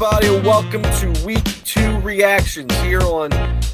everybody, and welcome to Week 2 reactions here on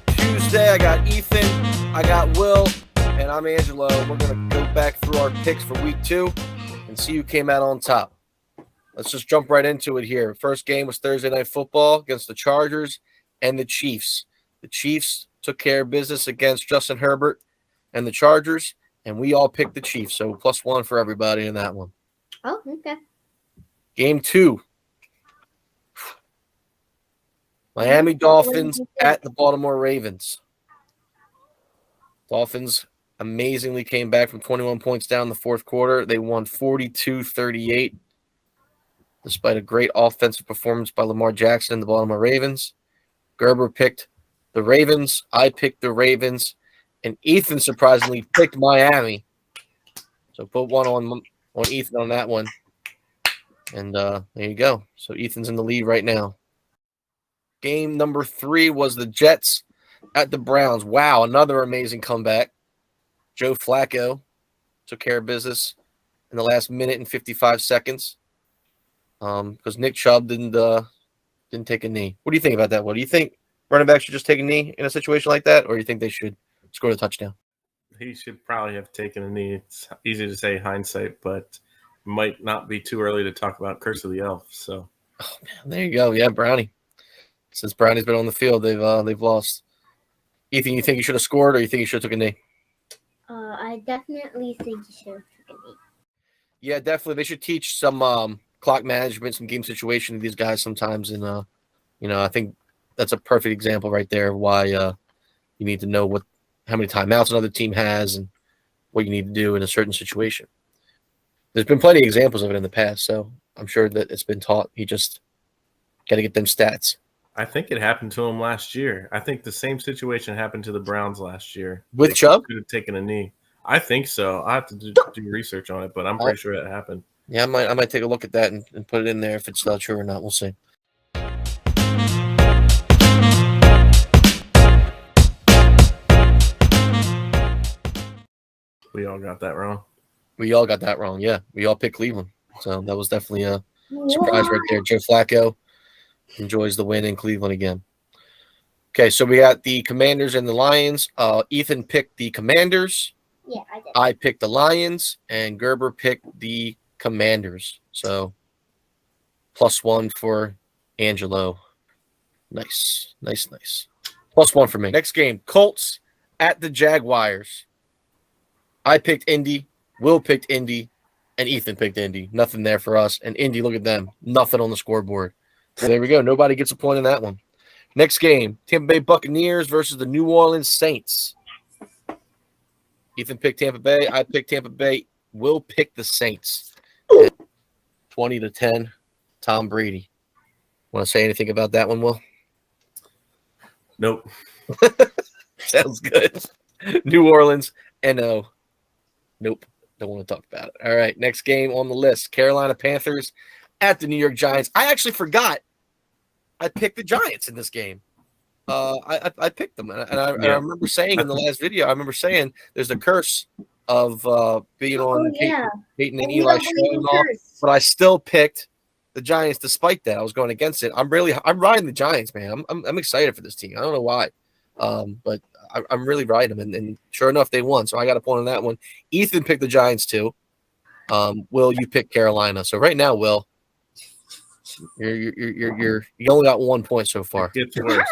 Tuesday. I got Ethan, I got Will, and I'm Angelo. We're going to go back through our picks for Week 2 and see who came out on top. Let's just jump right into it here. First game was Thursday Night Football against the Chargers and the Chiefs. The Chiefs took care of business against Justin Herbert and the Chargers, and we all picked the Chiefs, so +1 for everybody in that one. Oh, okay. Game 2. Miami Dolphins at the Baltimore Ravens. Dolphins amazingly came back from 21 points down in the fourth quarter. They won 42-38, despite a great offensive performance by Lamar Jackson and the Baltimore Ravens. Gerber picked the Ravens. I picked the Ravens. And Ethan surprisingly picked Miami. So put one on Ethan on that one. And there you go. So Ethan's in the lead right now. Game number 3 was the Jets at the Browns. Wow, another amazing comeback. Joe Flacco took care of business in the last minute and 55 seconds because Nick Chubb didn't take a knee. What do you think about that? What do you think running backs should just take a knee in a situation like that, or do you think they should score the touchdown? He should probably have taken a knee. It's easy to say hindsight, but might not be too early to talk about Curse of the Elf. So, oh, man, there you go. Yeah, Brownie. Since Brownie's been on the field, they've lost. Ethan, you think he should have scored, or you think he should have took a knee? I definitely think he should have took a knee. Yeah, definitely. They should teach some clock management, some game situation to these guys sometimes. And I think that's a perfect example right there of why you need to know how many timeouts another team has and what you need to do in a certain situation. There's been plenty of examples of it in the past, so I'm sure that it's been taught. You just got to get them stats. I think it happened to him last year. I think the same situation happened to the Browns last year. With Chubb? Could have taken a knee. I think so. I have to do research on it, but I'm pretty sure it happened. Yeah, I might take a look at that and put it in there if it's true or not. We'll see. We all got that wrong. We all got that wrong, yeah. We all picked Cleveland. So that was definitely a surprise right there. Joe Flacco enjoys the win in Cleveland again. Okay, so we got the Commanders and the Lions. Ethan picked the Commanders. Yeah, I did. I picked the Lions, and Gerber picked the Commanders. So +1 for Angelo. Nice. +1 for me. Next game, Colts at the Jaguars. I picked Indy, Will picked Indy, and Ethan picked Indy. Nothing there for us. And Indy, look at them. Nothing on the scoreboard. So there we go. Nobody gets a point in that one. Next game, Tampa Bay Buccaneers versus the New Orleans Saints. Ethan picked Tampa Bay. I picked Tampa Bay. Will pick the Saints. 20-10, Tom Brady. Want to say anything about that one, Will? Nope. Sounds good. New Orleans, NO. Nope. Don't want to talk about it. All right, next game on the list, Carolina Panthers at the New York Giants. I actually forgot I picked the Giants in this game. I picked them, and I remember saying in the last video, there's a curse of being on Peyton and Eli show and all, but I still picked the Giants despite that. I was going against it. I'm riding the Giants, man. I'm excited for this team. I don't know why, but I'm really riding them, and sure enough, they won. So I got a point on that one. Ethan picked the Giants too. Will, you picked Carolina. So right now, Will, you only got 1 point so far. It gets worse.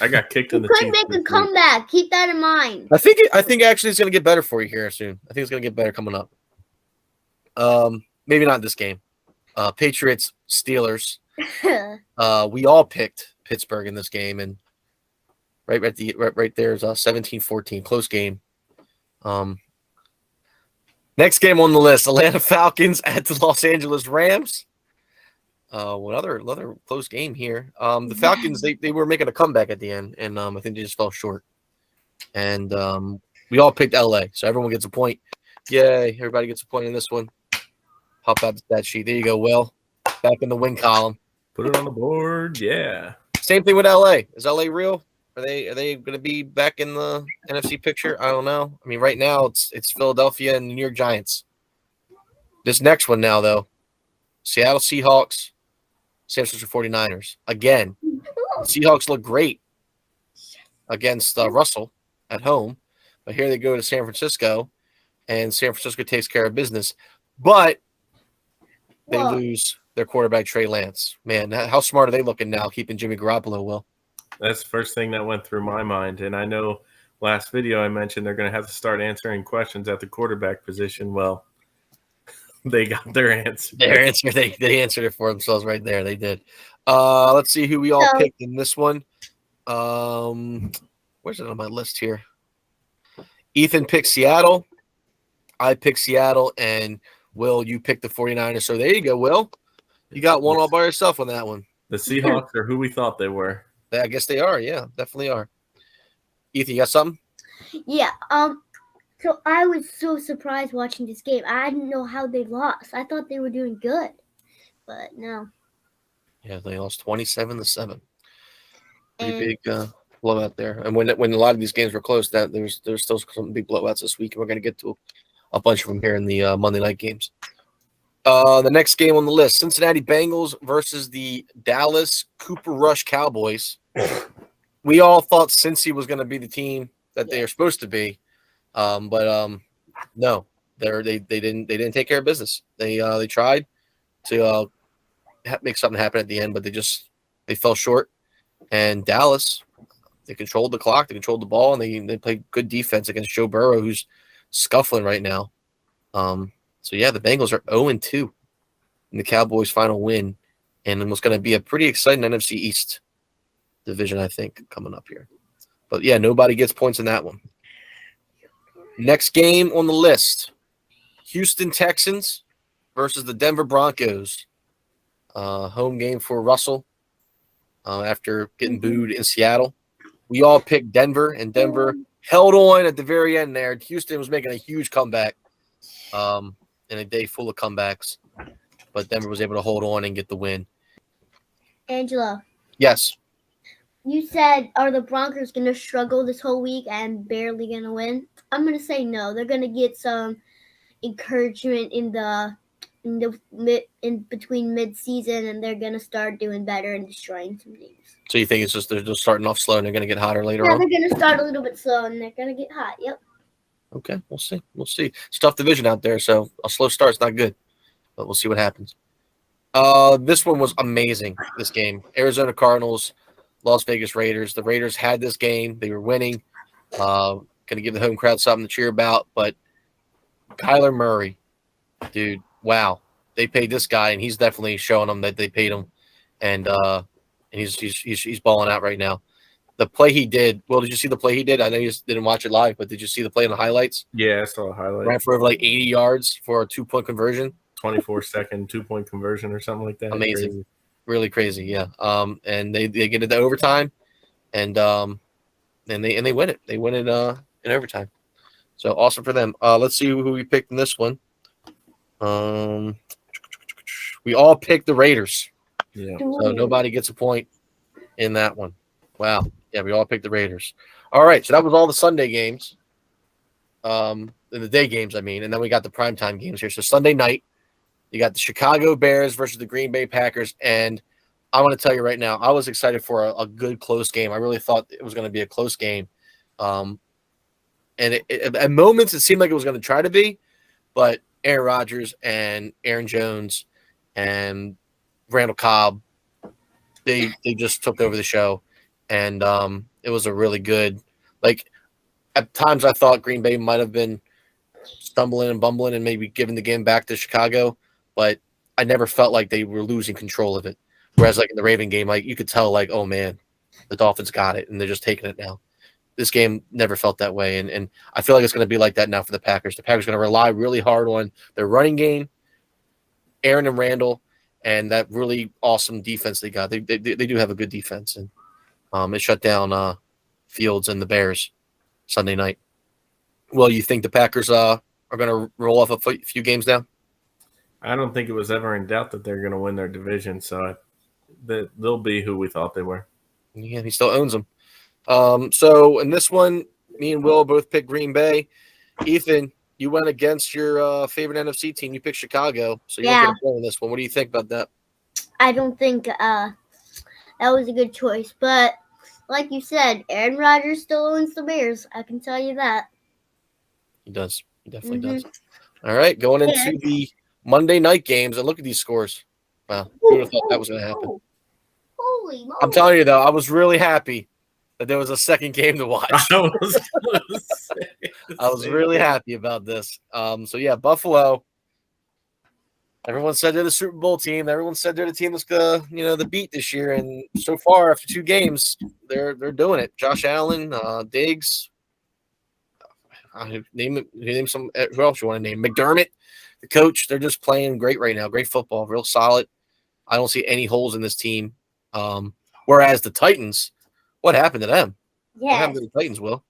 I got kicked in the teeth. Could make a comeback. Keep that in mind. I think actually it's going to get better for you here soon. I think it's going to get better coming up. Maybe not this game. Patriots, Steelers. We all picked Pittsburgh in this game, and right there is 17-14, close game. Next game on the list, Atlanta Falcons at the Los Angeles Rams. Another close game here. The Falcons, they were making a comeback at the end, and I think they just fell short. And we all picked LA, so everyone gets a point. Yay, everybody gets a point in this one. Pop out the stat sheet. There you go, Will. Back in the win column. Put it on the board, yeah. Same thing with LA. Is LA real? Are they going to be back in the NFC picture? I don't know. I mean, right now it's Philadelphia and the New York Giants. This next one now, though, Seattle Seahawks, San Francisco 49ers. Again, Seahawks look great against Russell at home, but here they go to San Francisco, and San Francisco takes care of business. But they Well, lose their quarterback, Trey Lance. Man, how smart are they looking now, keeping Jimmy Garoppolo, Will? That's the first thing that went through my mind. And I know last video I mentioned they're going to have to start answering questions at the quarterback position. Well, they got their answer. Their answer, they answered it for themselves right there. They did. Let's see who we all So- picked in this one. Where's it on my list here? Ethan picked Seattle. I picked Seattle, and Will, you picked the 49ers. So there you go, Will. You got one all by yourself on that one. The Seahawks are who we thought they were. I guess they are. Yeah, definitely are. Ethan, you got something? Yeah. So I was so surprised watching this game. I didn't know how they lost. I thought they were doing good, but no. Yeah, they lost 27-7. Pretty And big blowout there. And when a lot of these games were close, that there's still some big blowouts this week. And we're going to get to a bunch of them here in the Monday night games. The next game on the list, Cincinnati Bengals versus the Dallas Cooper Rush Cowboys. We all thought Cincy was going to be the team that they are supposed to be, but no, they didn't take care of business. They tried to make something happen at the end, but they fell short. And Dallas, they controlled the clock, they controlled the ball, and they played good defense against Joe Burrow, who's scuffling right now. So yeah, the Bengals are 0-2 in the Cowboys' final win, and it was going to be a pretty exciting NFC East division, I think, coming up here. But yeah, nobody gets points in that one. Next game on the list, Houston Texans versus the Denver Broncos. Home game for Russell after getting booed in Seattle. We all picked Denver, and Denver held on at the very end there. Houston was making a huge comeback in a day full of comebacks, but Denver was able to hold on and get the win. Angelo, Yes. you said, are the Broncos going to struggle this whole week and barely going to win? I'm going to say no. They're going to get some encouragement in between mid-season, and they're going to start doing better and destroying some games. So you think it's just they're just starting off slow and they're going to get hotter later Yeah, on? they're going to start a little bit slow, and they're going to get hot. Yep. Okay, we'll see. It's a tough division out there, so a slow start's not good, but we'll see what happens. This one was amazing, this game. Arizona Cardinals, Las Vegas Raiders. The Raiders had this game. They were winning. Going to give the home crowd something to cheer about, but Kyler Murray, dude, wow. They paid this guy, and he's definitely showing them that they paid him, and he's balling out right now. The play he did, well, did you see the play he did? I know you didn't watch it live, but did you see the play in the highlights? Yeah, I saw a highlight. Ran for over like 80 yards for a 2-point conversion. 24-second 2-point conversion or something like that. Amazing. Crazy. Really crazy, yeah. And they get into overtime, and they win it. They win it in overtime. So awesome for them. Let's see who we picked in this one. We all picked the Raiders. Yeah. So nobody gets a point in that one. Wow. Yeah, we all picked the Raiders. All right, so that was all the Sunday games. The day games, I mean, and then we got the primetime games here. So Sunday night, you got the Chicago Bears versus the Green Bay Packers, and I want to tell you right now, I was excited for a good close game. I really thought it was going to be a close game. And at moments, it seemed like it was going to try to be, but Aaron Rodgers and Aaron Jones and Randall Cobb, they just took over the show, and it was a really good. Like at times, I thought Green Bay might have been stumbling and bumbling and maybe giving the game back to Chicago, but I never felt like they were losing control of it. Whereas like in the Raven game, like you could tell, like, oh man, the Dolphins got it and they're just taking it now. This game never felt that way, and I feel like it's going to be like that now for the Packers. The Packers are going to rely really hard on their running game, Aaron and Randall, and that really awesome defense they got. They do have a good defense, and it shut down Fields and the Bears Sunday night. Well, you think the Packers are going to roll off a few games now? I don't think it was ever in doubt that they're going to win their division, so they'll be who we thought they were. Yeah, he still owns them. So in this one, me and Will both picked Green Bay. Ethan, you went against your favorite NFC team. You picked Chicago, so you won't get a point in this one. What do you think about that? I don't think that was a good choice. But like you said, Aaron Rodgers still owns the Bears. I can tell you that. He does. He definitely Mm-hmm. does. All right, going into the Monday night games, and look at these scores. Wow, who would have thought that was going to happen? Holy moly! I'm telling you, though, I was really happy that there was a second game to watch. I was gonna say the I was same really thing. happy about this. So yeah, Buffalo. Everyone said they're the Super Bowl team. Everyone said they're the team that's gonna, the beat this year. And so far, after 2 games, they're doing it. Josh Allen, Diggs. Name some. Who else you want to name? McDermott, the coach. They're just playing great right now. Great football, real solid. I don't see any holes in this team. Whereas the Titans, what happened to them? What happened Yes. to the Titans, Will?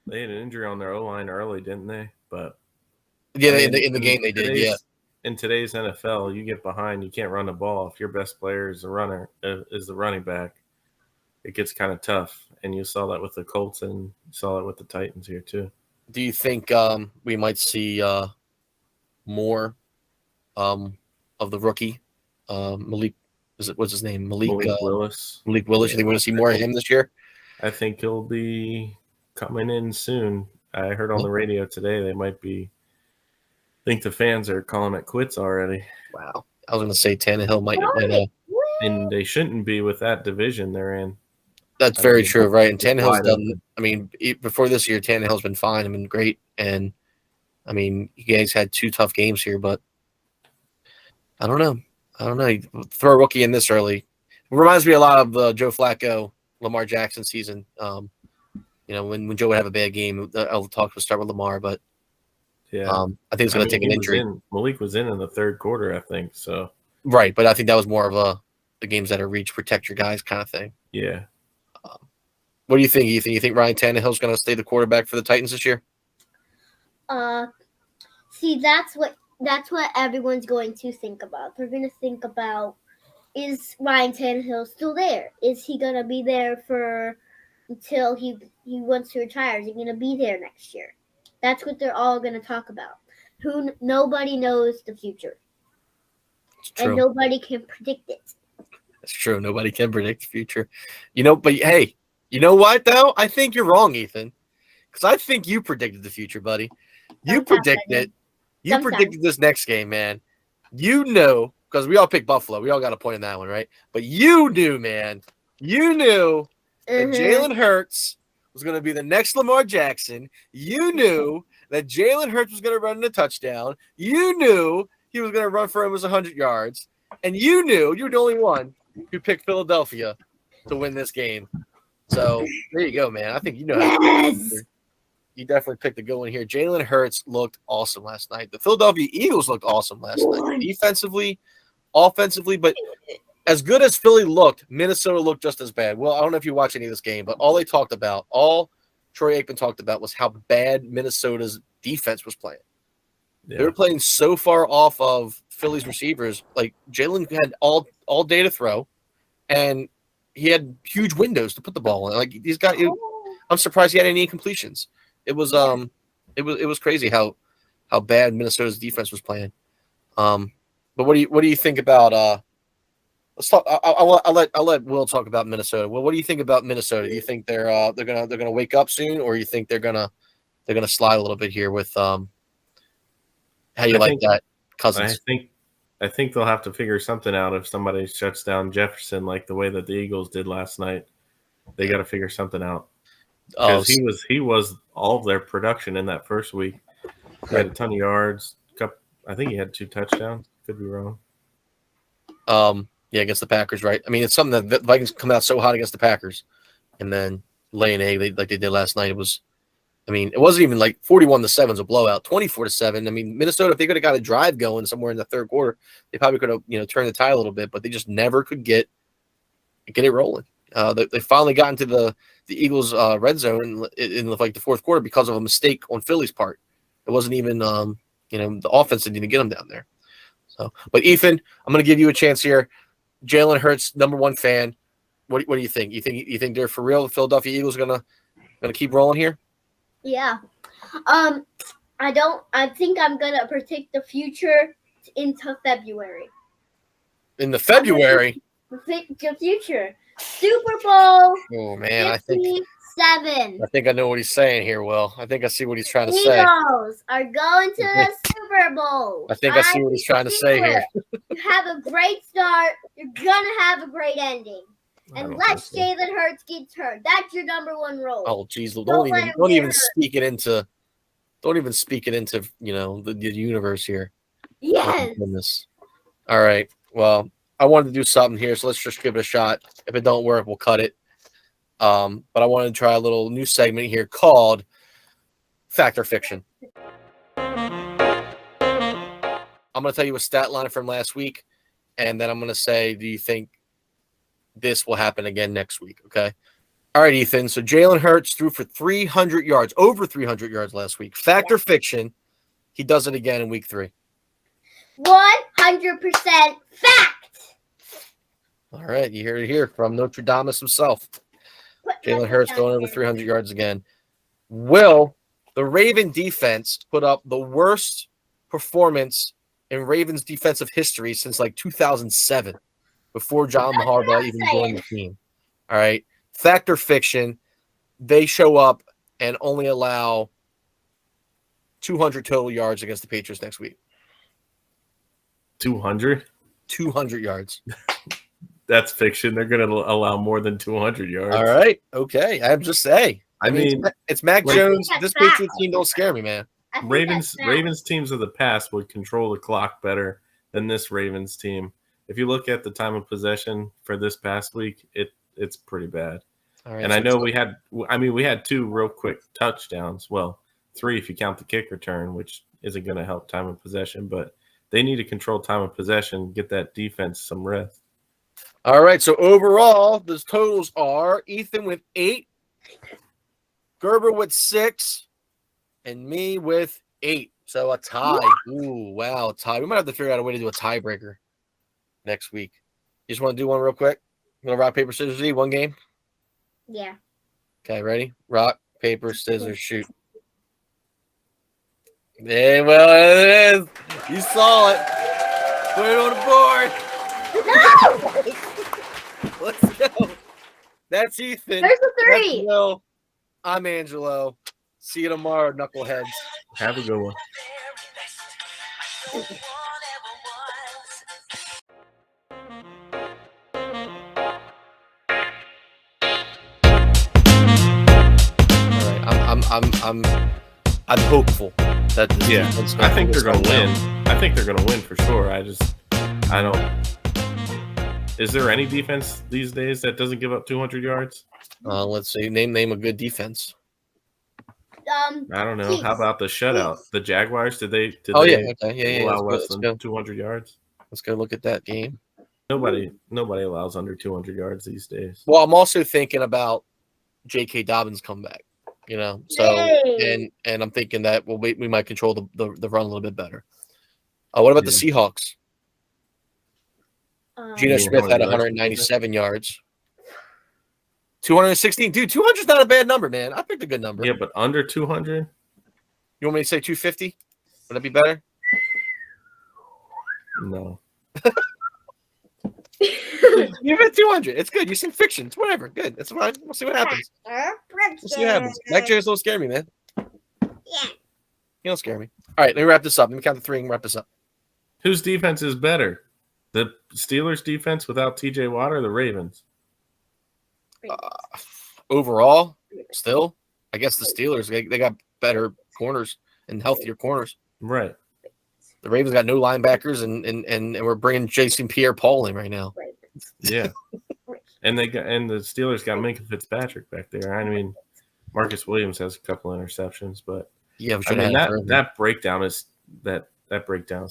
They had an injury on their O-line early, didn't they? But Yeah, I mean, in the game they did. Yeah, in today's NFL, you get behind, you can't run the ball. If your best player is the running back, it gets kind of tough. And you saw that with the Colts, and you saw that with the Titans here too. Do you think we might see more of the rookie Malik? What's his name? Malik Willis. Malik Willis. Yeah. You think we're going to see more of him this year? I think he'll be coming in soon. I heard on the radio today they might be. I think the fans are calling it quits already. Wow. I was going to say Tannehill might. And they shouldn't be with that division they're in. That's very true, right? And Tannehill's wide done. open. I mean, before this year, Tannehill's been fine. I mean, great. And I mean, you guys had 2 tough games here, but I don't know. You throw a rookie in this early. It reminds me a lot of Joe Flacco, Lamar Jackson season. When Joe would have a bad game, I'll talk would start with Lamar, but Yeah, I think it's going to take an injury. Malik was in the third quarter, I think. So Right, but I think that was more of the games that are reach, protect your guys kind of thing. yeah. What do you think? You think Ryan Tannehill's going to stay the quarterback for the Titans this year? See, that's what everyone's going to think about. They're going to think about, is Ryan Tannehill still there? Is he going to be there until he wants to retire? Is he going to be there next year? That's what they're all going to talk about. Nobody knows the future. It's true. And nobody can predict it. It's true. Nobody can predict the future. But hey, you know what, though? I think you're wrong, Ethan. Because I think you predicted the future, buddy. You predicted this next game, man. You knew, because we all picked Buffalo. We all got a point in that one, right? But you knew, man. You knew that Jalen Hurts was going to be the next Lamar Jackson. You knew that Jalen Hurts was going to run in a touchdown. You knew he was going to run for almost 100 yards. And you knew you were the only one who picked Philadelphia to win this game. So there you go, man. I think you know how to do it. You definitely picked a good one here. Jalen Hurts looked awesome last night. The Philadelphia Eagles looked awesome last night. Defensively, offensively, but as good as Philly looked, Minnesota looked just as bad. Well, I don't know if you watch any of this game, but all Troy Aikman talked about was how bad Minnesota's defense was playing. Yeah. They were playing so far off of Philly's receivers. Like Jalen had all day to throw, and he had huge windows to put the ball in. Like he's got. I'm surprised he had any incompletions. It was it was crazy how bad Minnesota's defense was playing. But what do you think about let's talk. I'll let Will talk about Minnesota. Well, what do you think about Minnesota? Do you think they're gonna wake up soon, or you think they're gonna slide a little bit here with how you like that Cousins? I think they'll have to figure something out if somebody shuts down Jefferson like the way that the Eagles did last night. They got to figure something out. Because he was all of their production in that first week. He had a ton of yards. I think he had 2 touchdowns. Could be wrong. Yeah, against the Packers, right? I mean, it's something that the Vikings come out so hot against the Packers, and then lay an egg like they did last night. It wasn't even like 41-7 is a blowout. 24-7. I mean, Minnesota, if they could have got a drive going somewhere in the third quarter, they probably could have turned the tide a little bit, but they just never could get it rolling. They finally got into the Eagles' red zone in like the fourth quarter because of a mistake on Philly's part. It wasn't even the offense didn't even get them down there. So, but Ethan, I'm going to give you a chance here. Jalen Hurts, #1 fan. What do you think? You think they're for real? The Philadelphia Eagles gonna keep rolling here? Yeah. I think I'm gonna predict the future into February. In the February. The future. Super Bowl. Oh man, 57. I think I know what he's saying here, Will. I think I see what he's trying to say. Eagles are going to the Super Bowl. I think I see what he's trying to say here. You have a great start. You're gonna have a great ending. Unless Jalen Hurts gets hurt. That's your number one role. Oh, geez. Don't even speak it into the universe here. Yes. Oh, goodness. All right. Well, I wanted to do something here, so let's just give it a shot. If it don't work, we'll cut it. But I wanted to try a little new segment here called Fact or Fiction. I'm going to tell you a stat line from last week, and then I'm going to say, do you think this will happen again next week? Okay. All right, Ethan. So Jalen Hurts threw for 300 yards, over 300 yards last week. Fact or fiction, he does it again in week 3. 100% fact. All right. You hear it here from Notre Dame himself. Jalen Hurts going over 300 yards again. Will the Raven defense put up the worst performance in Ravens defensive history since like 2007, before John Harbaugh even joined the team? All right. Fact or fiction, they show up and only allow 200 total yards against the Patriots next week. 200? 200 yards. That's fiction. They're going to allow more than 200 yards. All right. Okay. I'm just saying. I mean, it's Mac Jones. This Patriots team don't scare me, man. Ravens teams of the past would control the clock better than this Ravens team. If you look at the time of possession for this past week, it's pretty bad. All right, and I know we had 2 real quick touchdowns. Well, 3 if you count the kick return, which isn't going to help time of possession, but they need to control time of possession, get that defense some rest. All right, so overall, the totals are Ethan with 8, Gerber with 6, and me with 8. So a tie. Ooh, wow, a tie. We might have to figure out a way to do a tiebreaker next week. You just want to do one real quick? You want to rock, paper, scissors, shoot? One game? Yeah. Okay, ready? Rock, paper, scissors, shoot. Yeah, well, it is. You saw it. Put it on the board. No! Let's go. That's Ethan. There's a 3. That's Will. I'm Angelo. See you tomorrow, knuckleheads. Have a good one. I'm hopeful that this I think they're going to win. I think they're going to win for sure. I don't. Is there any defense these days that doesn't give up 200 yards? Let's see. Name a good defense. I don't know. How about the shutout? The Jaguars? Did they allow less than 200 yards? Let's go look at that game. Nobody allows under 200 yards these days. Well, I'm also thinking about J.K. Dobbins' comeback. And I'm thinking that we might control the run a little bit better. What about the Seahawks? Geno Smith had 197 yards. 216. Dude, 200 is not a bad number, man. I picked a good number. Yeah, but under 200? You want me to say 250? Would that be better? No. You've at 200. It's good. You said fiction. It's whatever. Good. That's fine. We'll see what happens. Mac Jones don't scare me, man. Yeah. He don't scare me. All right, let me wrap this up. Let me count to 3 and wrap this up. Whose defense is better? The Steelers' defense without T.J. Watt or the Ravens? Overall, still, I guess the Steelers, they got better corners and healthier corners. Right. The Ravens got no linebackers, and we're bringing Jason Pierre-Paul in right now. Yeah. And the Steelers got Minka Fitzpatrick back there. I mean, Marcus Williams has a couple interceptions, but yeah, that breakdown is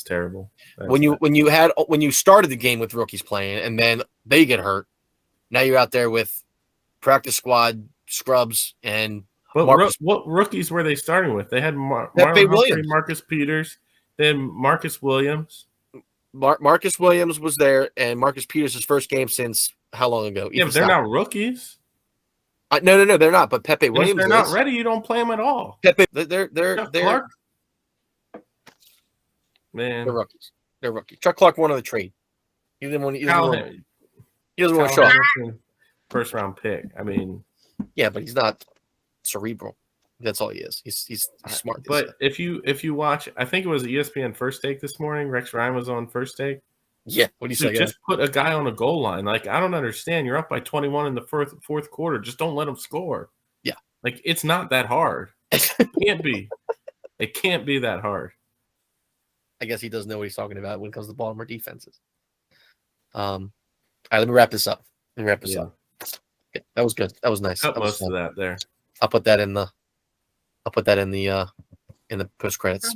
terrible. When you started the game with rookies playing and then they get hurt, now you're out there with practice squad scrubs and what rookies were they starting with? They had Marcus Peters, then Marcus Williams. Marcus Williams was there, and Marcus Peters' first game since how long ago? Yeah, but they're not rookies. No, they're not. But Pepe Williams, if they're not ready, you don't play them at all. Pepe, they're man, they're rookies. They're rookies. Chuck Clark won on the trade. He doesn't want Kyle to show up. Hamilton, first round pick. I mean, yeah, but he's not cerebral. That's all he is. He's smart. But if you watch, I think it was ESPN First Take this morning. Rex Ryan was on First Take. Yeah, what do you say? Just put a guy on a goal line. Like, I don't understand. You're up by 21 in the fourth quarter. Just don't let him score. Yeah, like it's not that hard. It can't be. It can't be that hard. I guess he doesn't know what he's talking about when it comes to Baltimore defenses. All right, let me wrap this up. Okay, that was good. That was nice. Cut most of that there. I'll put that in the post credits.